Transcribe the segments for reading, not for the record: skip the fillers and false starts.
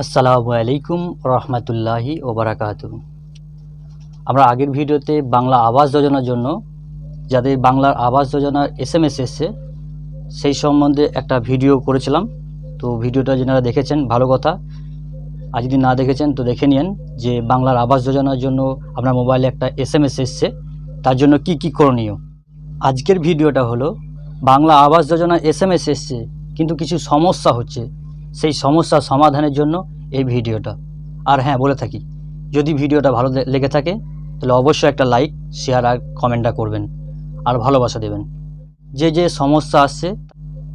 আসসালামু আলাইকুম রহমতুল্লাহি ওবারাকাতুহু। আমরা আগের ভিডিওতে বাংলা আবাস যোজনার জন্য যাদের বাংলার আবাস যোজনার SMS এসছে সেই সম্বন্ধে একটা ভিডিও করেছিলাম। তো ভিডিওটা যারা দেখেছেন ভালো কথা, আর যদি না দেখেছেন তো দেখে নিন যে বাংলার আবাস যোজনার জন্য আপনার মোবাইলে একটা SMS এসছে, তার জন্য কি কি করণীয়। আজকের ভিডিওটা হলো বাংলা আবাস যোজনার SMS এসছে কিন্তু কিছু সমস্যা হচ্ছে, সেই সমস্যা সমাধানের জন্য এই ভিডিওটা। আর হ্যাঁ, বলে থাকি যদি ভিডিওটা ভালো লেগে থাকে তাহলে অবশ্যই একটা লাইক, শেয়ার আর কমেন্টটা করবেন আর ভালোবাসা দেবেন। যে যে সমস্যা আসছে,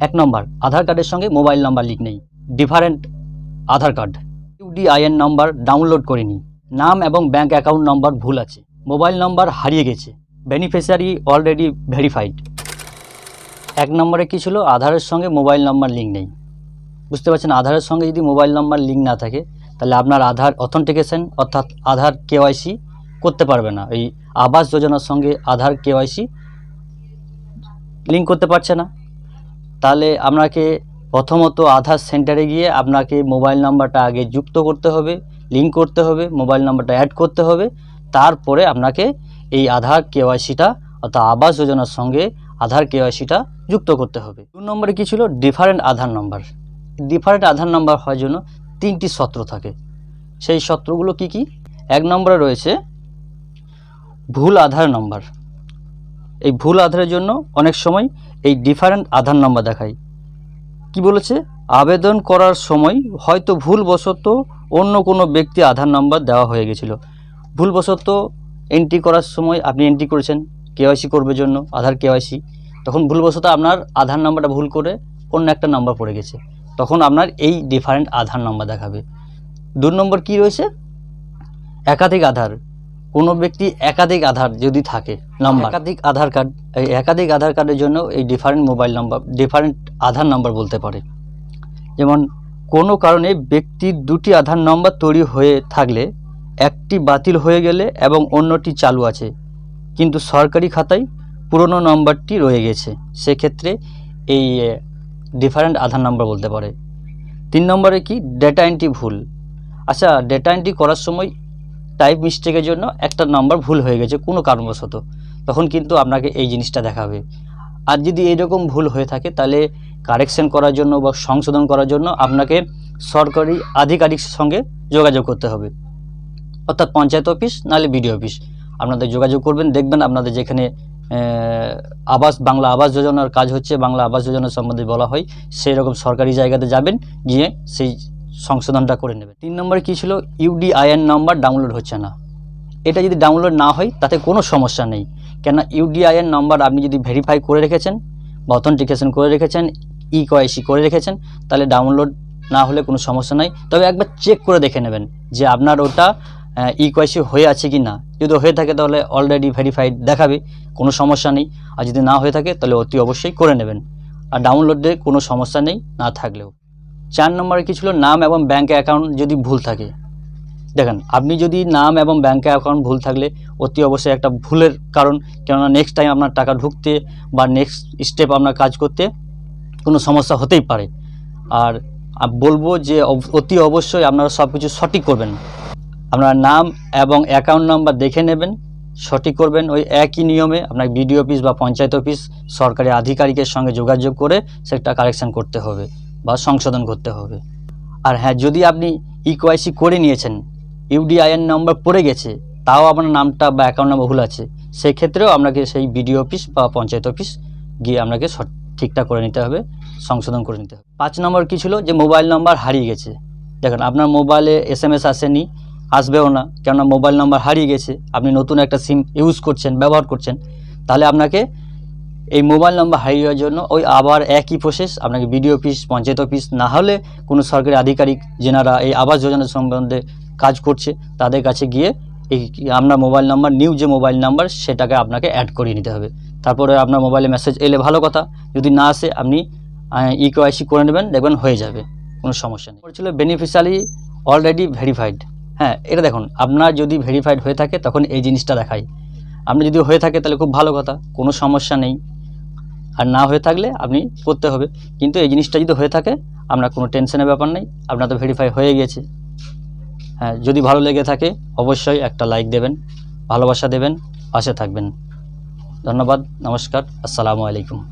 1 নম্বর, আধার কার্ডের সঙ্গে মোবাইল নাম্বার লিঙ্ক নেই, ডিফারেন্ট আধার কার্ড, UDIN নাম্বার ডাউনলোড করিনি, নাম এবং ব্যাঙ্ক অ্যাকাউন্ট নাম্বার ভুল আছে, মোবাইল নাম্বার হারিয়ে গেছে, বেনিফিশিয়ারি অলরেডি ভেরিফাইড। 1 নম্বরে কী ছিল, আধারের সঙ্গে মোবাইল নাম্বার লিঙ্ক নেই। বুঝতে পারছেন, আধারের সঙ্গে যদি মোবাইল নাম্বার লিঙ্ক না থাকে তাহলে আপনার আধার অথেন্টিকেশন অর্থাৎ আধার KYC করতে পারবে না। এই আবাস যোজনার সঙ্গে আধার KYC লিঙ্ক করতে পারছে না। তাহলে আপনাকে প্রথমত আধার সেন্টারে গিয়ে আপনাকে মোবাইল নাম্বারটা আগে যুক্ত করতে হবে, লিঙ্ক করতে হবে, মোবাইল নাম্বারটা অ্যাড করতে হবে, তারপরে আপনাকে এই আধার KYCটা অর্থাৎ আবাস যোজনার সঙ্গে আধার KYCটা যুক্ত করতে হবে। 2 নম্বরে কী ছিল, ডিফারেন্ট আধার নাম্বার। ডিফারেন্ট আধার নাম্বার হওয়ার জন্য 3টি সূত্র থাকে। সেই সূত্রগুলো কি কি? 1 নম্বরে রয়েছে ভুল আধার নাম্বার। এই ভুল আধারের জন্য অনেক সময় এই ডিফারেন্ট আধার নাম্বার দেখায়। কি বলেছে, আবেদন করার সময় হয়তো ভুলবশত অন্য কোনো ব্যক্তি আধার নাম্বার দেওয়া হয়ে গেছিল। ভুলবশত এন্ট্রি করার সময় আপনি এন্ট্রি করেছেন KYC করবে জন্য আধার KYC, তখন ভুলবশত আপনার আধার নাম্বারটা ভুল করে অন্য একটা নাম্বার পড়ে গেছে, তখন আপনার এই ডিফারেন্ট আধার নাম্বার দেখাবে। 2 নম্বর কি রয়েছে, একাধিক আধার। কোনো ব্যক্তি একাধিক আধার যদি থাকে নাম্বার, একাধিক আধার কার্ড, এই একাধিক আধার কার্ডের জন্য এই ডিফারেন্ট মোবাইল নাম্বার, ডিফারেন্ট আধার নাম্বার বলতে পারে। যেমন কোনো কারণে ব্যক্তির 2টি আধার নাম্বার তৈরি হয়ে থাকলে একটি বাতিল হয়ে গেলে এবং অন্যটি চালু আছে কিন্তু সরকারি খাতায় পুরনো নাম্বারটি রয়ে গেছে, সেক্ষেত্রে এই ডিফারেন্ট আধার নাম্বার বলতে পারে। 3 নম্বরে কি, ডেটা এন্ট্রি ভুল। আচ্ছা, ডেটা এন্ট্রি করার সময় টাইপ মিস্টেকের জন্য একটা নাম্বার ভুল হয়ে গেছে কোনো কারণবশত, তখন কিন্তু আপনাকে এই জিনিসটা দেখাবে। আর যদি এইরকম ভুল হয়ে থাকে তাহলে কারেকশন করার জন্য বা সংশোধন করার জন্য আপনাকে সরকারি আধিকারিকের সঙ্গে যোগাযোগ করতে হবে, অর্থাৎ পঞ্চায়েত অফিস নাহলে BDO অফিস। আপনাদের যোগাযোগ করবেন, দেখবেন আপনাদের যেখানে বাংলা আবাস যোজনার কাজ হচ্ছে, বাংলা আবাস যোজনার সম্বন্ধে বলা হয়, সেই রকম সরকারি জায়গাতে যাবেন, গিয়ে সেই সংশোধনটা করে নেবেন। 3 নম্বরে কী ছিল, UDIN নাম্বার ডাউনলোড হচ্ছে না। এটা যদি ডাউনলোড না হয় তাতে কোনো সমস্যা নেই, কেননা UDIN নাম্বার আপনি যদি ভেরিফাই করে রেখেছেন বা অথেন্টিকেশন করে রেখেছেন, KYC করে রেখেছেন, তাহলে ডাউনলোড না হলে কোনো সমস্যা নাই। তবে একবার চেক করে দেখে নেবেন যে আপনার ওটা KYC হয়ে আছে কি না। যদি হয়ে থাকে তাহলে অলরেডি ভেরিফাইড দেখাবে, কোনো সমস্যা নেই। আর যদি না হয়ে থাকে তাহলে অতি অবশ্যই করে নেবেন। আর ডাউনলোডে কোনো সমস্যা নেই না থাকলেও। 4 নম্বরে কী ছিল, নাম এবং ব্যাঙ্ক অ্যাকাউন্ট যদি ভুল থাকে। দেখেন, আপনি যদি নাম এবং ব্যাঙ্ক অ্যাকাউন্ট ভুল থাকলে অতি অবশ্যই একটা ভুলের কারণ, কেননা নেক্সট টাইম আপনার টাকা ঢুকতে বা নেক্সট স্টেপ আপনার কাজ করতে কোনো সমস্যা হতেই পারে। আর বলবো যে অতি অবশ্যই আপনারা সব কিছু সঠিক করবেন। আপনার নাম এবং অ্যাকাউন্ট নাম্বার দেখে নেবেন, সঠিক করবেন। ওই একই নিয়মে আপনার BDO অফিস বা পঞ্চায়েত অফিস সরকারি আধিকারিকের সঙ্গে যোগাযোগ করে সেটা কারেকশান করতে হবে বা সংশোধন করতে হবে। আর হ্যাঁ, যদি আপনি KYC করে নিয়েছেন, UDIN নাম্বার পড়ে গেছে, তাও আপনার নামটা বা অ্যাকাউন্ট নাম্বার ভুল আছে, সেক্ষেত্রেও আপনাকে সেই BDO অফিস বা পঞ্চায়েত অফিস গিয়ে আপনাকে ঠিকঠাক করে নিতে হবে, সংশোধন করে নিতে হবে। 5 নম্বর কী ছিল, যে মোবাইল নাম্বার হারিয়ে গেছে। দেখেন, আপনার মোবাইলে SMS আসেনি, আসবেও না, কেননা মোবাইল নাম্বার হারিয়ে গেছে। আপনি নতুন একটা সিম ইউজ করছেন, ব্যবহার করছেন, তাহলে আপনাকে এই মোবাইল নাম্বার হারিয়ে যাওয়ার জন্য ওই আবার একই প্রসেস, আপনাকে BDO অফিস, পঞ্চায়েত অফিস না হলে কোনো সরকারি আধিকারিক যেনারা এই আবাস যোজনা সম্বন্ধে কাজ করছে তাদের কাছে গিয়ে এই আপনার মোবাইল নাম্বার, নিউ যে মোবাইল নাম্বার সেটাকে আপনাকে অ্যাড করিয়ে নিতে হবে। তারপরে আপনার মোবাইলে মেসেজ এলে ভালো কথা, যদি না আসে আপনি KYC করে নেবেন, দেখবেন হয়ে যাবে, কোনো সমস্যা নেই। ছিল বেনিফিশিয়ারি অলরেডি ভেরিফাইড। হ্যাঁ, এটা দেখুন, আপনার যদি ভেরিফাইড হয়ে থাকে তখন এই জিনিসটা দেখায়। আপনি যদি হয়ে থাকে তাহলে খুব ভালো কথা, কোনো সমস্যা নেই। আর না হয়ে থাকলে আপনি করতে হবে। কিন্তু এই জিনিসটা যদি হয়ে থাকে আপনার কোনো টেনশনের ব্যাপার নেই, আপনার তো ভেরিফাই হয়ে গেছে। হ্যাঁ, যদি ভালো লেগে থাকে অবশ্যই একটা লাইক দেবেন, ভালোবাসা দেবেন, পাশে থাকবেন। ধন্যবাদ, নমস্কার, আসসালামু আলাইকুম।